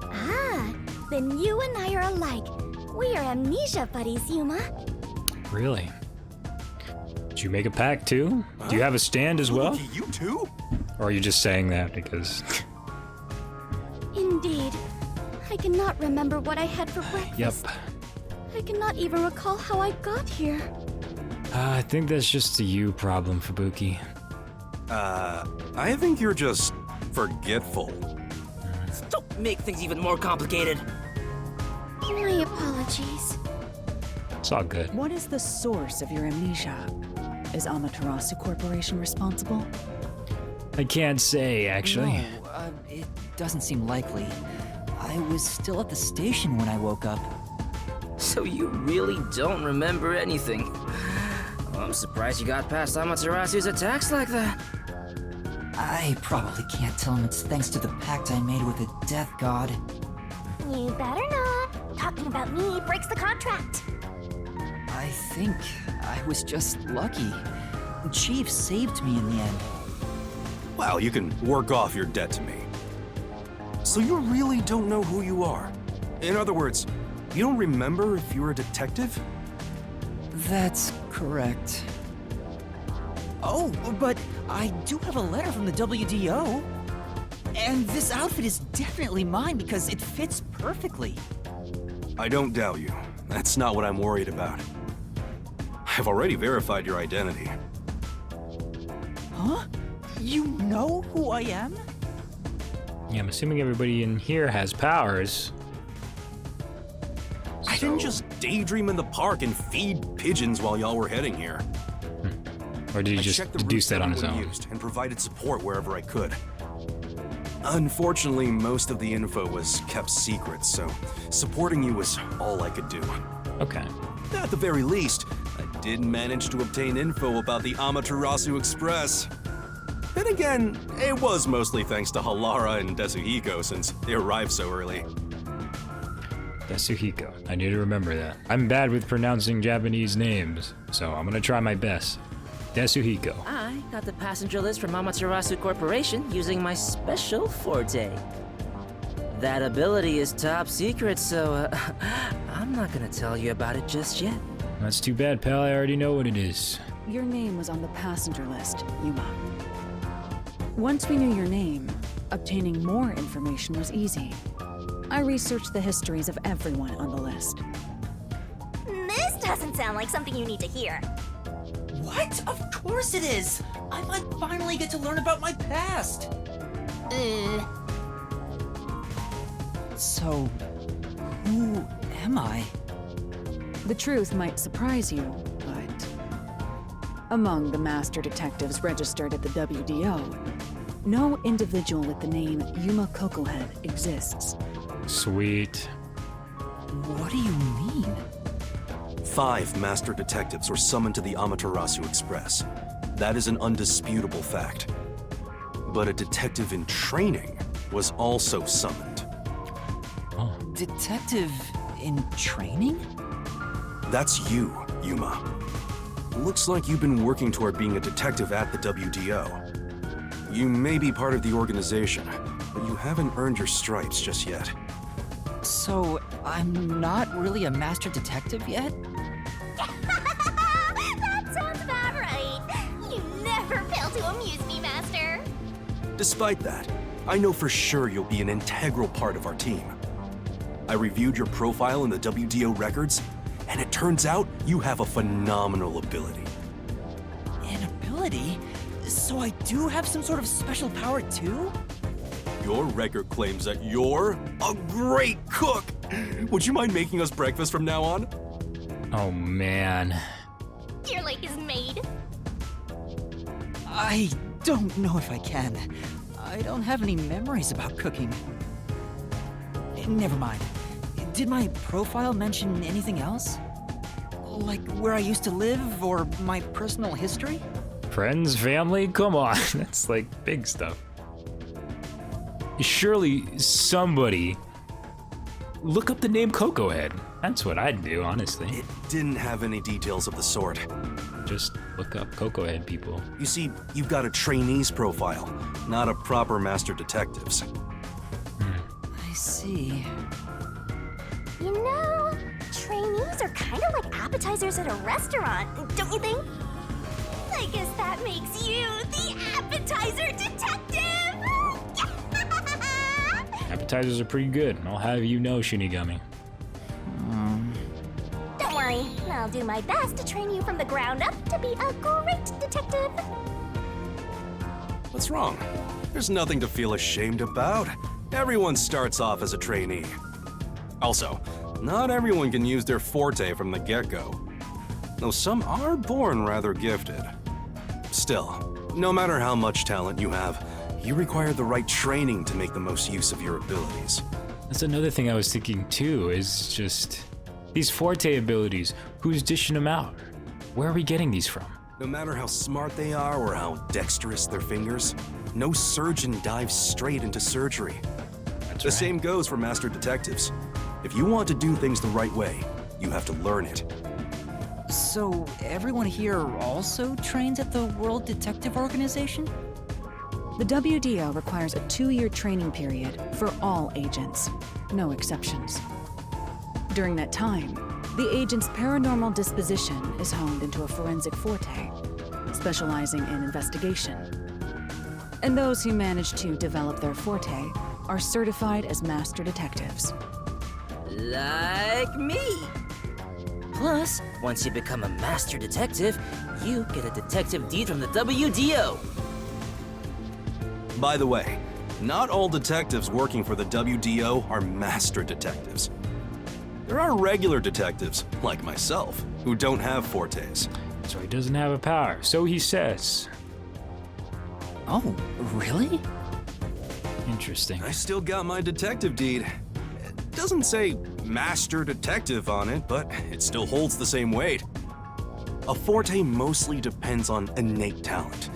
Ah, then you and I are alike. We are amnesia buddies, Yuma. Really? Did you make a pact too? Do you have a stand as well? You too? Or are you just saying that because... Indeed. I cannot remember what I had for breakfast. Yep. I cannot even recall how I got here. I think that's just a you problem, Fubuki. I think you're just forgetful. Don't make things even more complicated. My apologies. It's all good. What is the source of your amnesia? Is Amaterasu Corporation responsible? I can't say, actually. No, it doesn't seem likely. I was still at the station when I woke up. So you really don't remember anything. I'm surprised you got past Amaterasu's attacks like that. I probably can't tell him it's thanks to the pact I made with the Death God. You better not. Talking about me breaks the contract. I think I was just lucky. Chief saved me in the end. Well, you can work off your debt to me. So you really don't know who you are? In other words, you don't remember if you're a detective? That's correct. Oh, but I do have a letter from the WDO. And this outfit is definitely mine because it fits perfectly. I don't doubt you. That's not what I'm worried about. I've already verified your identity. Huh? You know who I am? Yeah, I'm assuming everybody in here has powers. I didn't just daydream in the park and feed pigeons while y'all were heading here. Or did he I just checked the deduce routes that on his everyone own? used and provided support wherever I could. Unfortunately, most of the info was kept secret, so supporting you was all I could do. Okay. At the very least, I did manage to obtain info about the Amaterasu Express. Then again, it was mostly thanks to Halara and Desuhiko since they arrived so early. Desuhiko. I need to remember that. I'm bad with pronouncing Japanese names, so I'm gonna try my best. Desuhiko. I got the passenger list from Amaterasu Corporation using my special forte. That ability is top secret, so I'm not gonna tell you about it just yet. That's too bad, pal. I already know what it is. Your name was on the passenger list, Yuma. Once we knew your name, obtaining more information was easy. I researched the histories of everyone on the list. This doesn't sound like something you need to hear. What? Of course it is! I might finally get to learn about my past! So, who am I? The truth might surprise you, but among the master detectives registered at the WDO, no individual with the name Yuma Kokohead exists. Sweet. What do you mean? 5 master detectives were summoned to the Amaterasu Express. That is an undisputable fact. But a detective in training was also summoned. Detective in training? That's you, Yuma. Looks like you've been working toward being a detective at the WDO. You may be part of the organization, but you haven't earned your stripes just yet. So, I'm not really a master detective yet? That sounds about right. You never fail to amuse me, Master. Despite that, I know for sure you'll be an integral part of our team. I reviewed your profile in the WDO records, and it turns out you have a phenomenal ability. An ability? So I do have some sort of special power too? Your record claims that you're a great cook. Would you mind making us breakfast from now on? Oh man. Your lake is made. I don't know if I can. I don't have any memories about cooking. Never mind. Did my profile mention anything else? Like where I used to live or my personal history? Friends, family, come on. That's like big stuff. Surely somebody look up the name Cocoa Head. That's what I'd do, honestly. It didn't have any details of the sort. Just look up Cocoa Head, people. You see, you've got a trainee's profile, not a proper master detective's. I see. You know, trainees are kind of like appetizers at a restaurant, don't you think? I guess that makes you the appetizer detective! Appetizers are pretty good, I'll have you know, Shinigami. Don't worry, I'll do my best to train you from the ground up to be a great detective. What's wrong? There's nothing to feel ashamed about. Everyone starts off as a trainee. Also, not everyone can use their forte from the get-go. Though some are born rather gifted. Still, no matter how much talent you have, you require the right training to make the most use of your abilities. That's another thing I was thinking too, is just these forte abilities. Who's dishing them out? Where are we getting these from? No matter how smart they are or how dexterous their fingers, no surgeon dives straight into surgery. That's The right. same goes for master detectives. If you want to do things the right way, you have to learn it. So everyone here also trains at the World Detective Organization? The WDO requires a 2-year training period for all agents, no exceptions. During that time, the agent's paranormal disposition is honed into a forensic forte, specializing in investigation. And those who manage to develop their forte are certified as master detectives. Like me. Plus, once you become a master detective, you get a detective deed from the WDO. By the way, not all detectives working for the WDO are master detectives. There are regular detectives, like myself, who don't have fortes. So he doesn't have a power, so he says. Oh, really? Interesting. I still got my detective deed. It doesn't say master detective on it, but it still holds the same weight. A forte mostly depends on innate talent.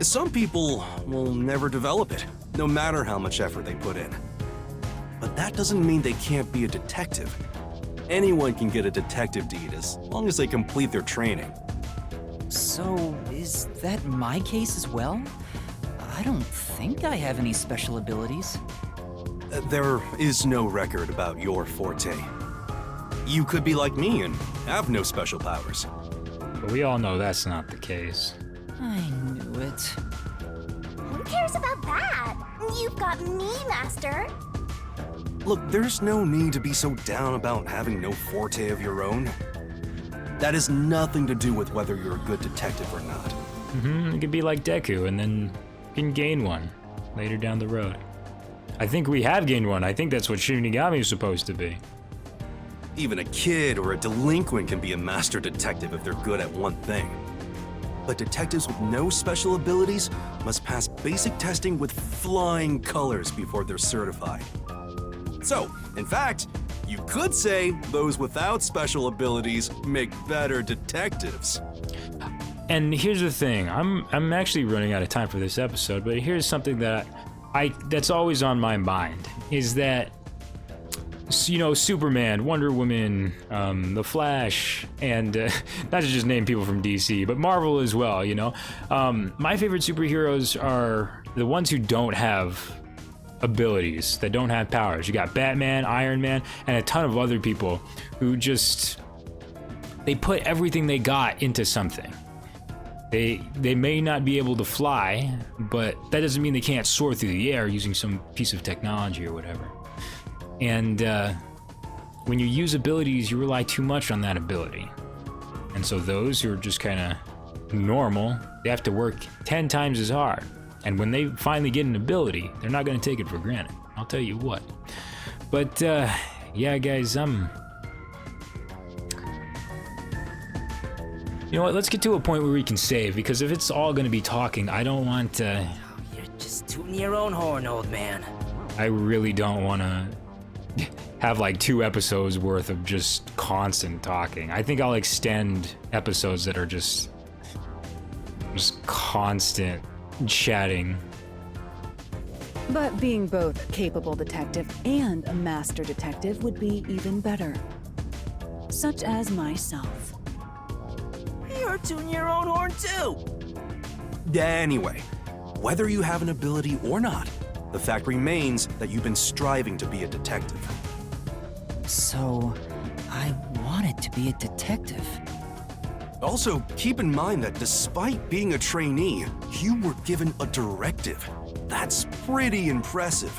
Some people will never develop it, no matter how much effort they put in. But that doesn't mean they can't be a detective. Anyone can get a detective deed as long as they complete their training. So, is that my case as well? I don't think I have any special abilities. There is no record about your forte. You could be like me and have no special powers. But we all know that's not the case. I knew it. Who cares about that? You've got me, Master. Look, there's no need to be so down about having no forte of your own. That has nothing to do with whether you're a good detective or not. It could be like Deku, and then you can gain one later down the road. I think we have gained one. I think that's what Shinigami is supposed to be. Even a kid or a delinquent can be a master detective if they're good at one thing. But detectives with no special abilities must pass basic testing with flying colors before they're certified. So, in fact, you could say those without special abilities make better detectives. And here's the thing, I'm actually running out of time for this episode, but here's something that that's always on my mind, is that, you know, Superman, Wonder Woman, The Flash, and not to just name people from DC, but Marvel as well, you know. My favorite superheroes are the ones who don't have abilities, that don't have powers. You got Batman, Iron Man, and a ton of other people who just, they put everything they got into something. They may not be able to fly, but that doesn't mean they can't soar through the air using some piece of technology or whatever. And when you use abilities, you rely too much on that ability. And so those who are just kind of normal, they have to work 10 times as hard. And when they finally get an ability, they're not going to take it for granted. I'll tell you what. But yeah, guys, you know what, let's get to a point where we can save, because if it's all gonna be talking, I don't want to... You're just tooting your own horn, old man. I really don't want to have like 2 episodes worth of just constant talking. I think I'll extend episodes that are just constant chatting. But being both a capable detective and a master detective would be even better. Such as myself. You're tooting your own horn too. Anyway, whether you have an ability or not, the fact remains that you've been striving to be a detective. So, I wanted to be a detective. Also, keep in mind that despite being a trainee, you were given a directive. That's pretty impressive.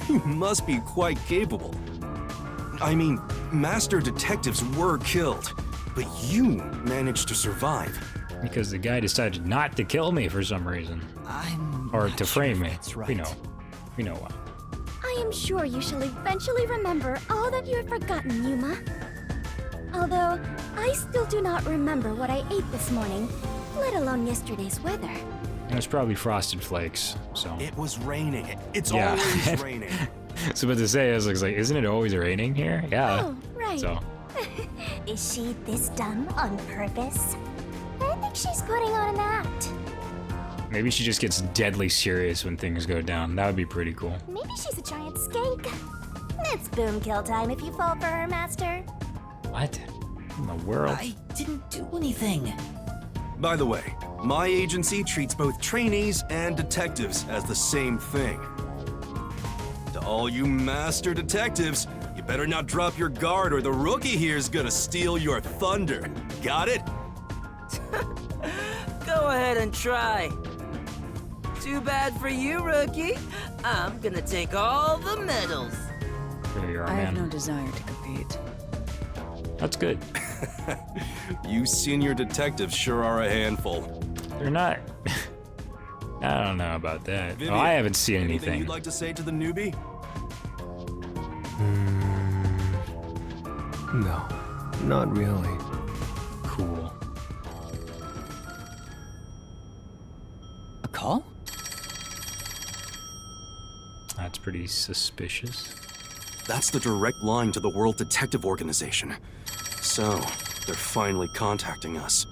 You must be quite capable. I mean, master detectives were killed, but you managed to survive. Because the guy decided not to kill me for some reason. Or to frame me. That's right. We know why. I am sure you shall eventually remember all that you have forgotten, Yuma. Although, I still do not remember what I ate this morning, let alone yesterday's weather. And it's probably Frosted Flakes, so... It was raining. It's Yeah. always raining. So about to say, I was like, isn't it always raining here? Yeah. Oh, right. So, Is she this dumb on purpose? I think she's putting on an act. maybe she just gets deadly serious when things go down. That would be pretty cool. Maybe she's a giant skank. It's boom kill time if you fall for her, Master. What in the world? I didn't do anything. By the way, my agency treats both trainees and detectives as the same thing. To all you master detectives, you better not drop your guard or the rookie here's gonna steal your thunder. Got it? Go ahead and try. Too bad for you, rookie. I'm gonna take all the medals. There you are, I have man. no desire to compete. That's good. You senior detectives sure are a handful. They're not... I don't know about that. Oh, Vivian, I haven't seen Anything anything. you'd like to say to the newbie? No, not really. Cool. A call? That's pretty suspicious. That's the direct line to the World Detective Organization. So, they're finally contacting us.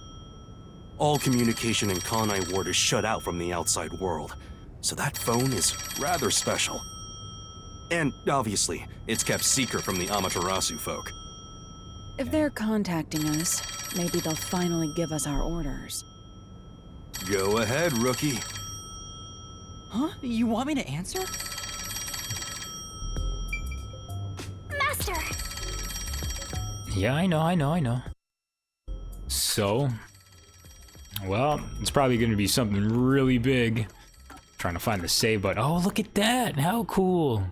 All communication in Kanai Ward is shut out from the outside world, so that phone is rather special. And obviously, it's kept secret from the Amaterasu folk. If they're contacting us, maybe they'll finally give us our orders. Go ahead, rookie. Huh? You want me to answer? Master! Yeah, I know. So, well, it's probably going to be something really big. Trying to find the save button. Oh, look at that! How cool!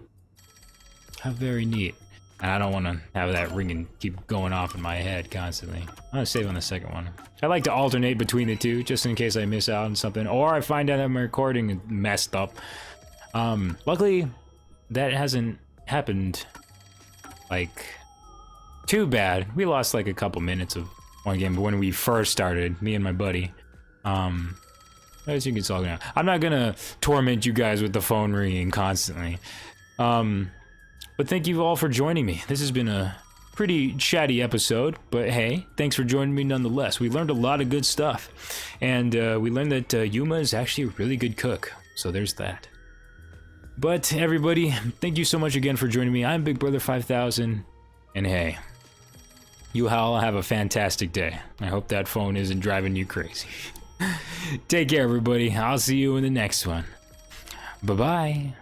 How very neat. And I don't want to have that ring and keep going off in my head constantly. I'm gonna save on the second one. I like to alternate between the two, just in case I miss out on something, or I find out that my recording is messed up. Luckily, that hasn't happened, like, too bad. We lost like a couple minutes of one game, but when we first started, me and my buddy, I think it's all gonna... I'm not gonna torment you guys with the phone ringing constantly. But thank you all for joining me. This has been a pretty chatty episode, but hey, thanks for joining me nonetheless. We learned a lot of good stuff, and we learned that Yuma is actually a really good cook, so there's that. But everybody, thank you so much again for joining me. I'm Big Brother 5000, and hey, you all have a fantastic day. I hope that phone isn't driving you crazy. Take care, everybody. I'll see you in the next one. Bye-bye.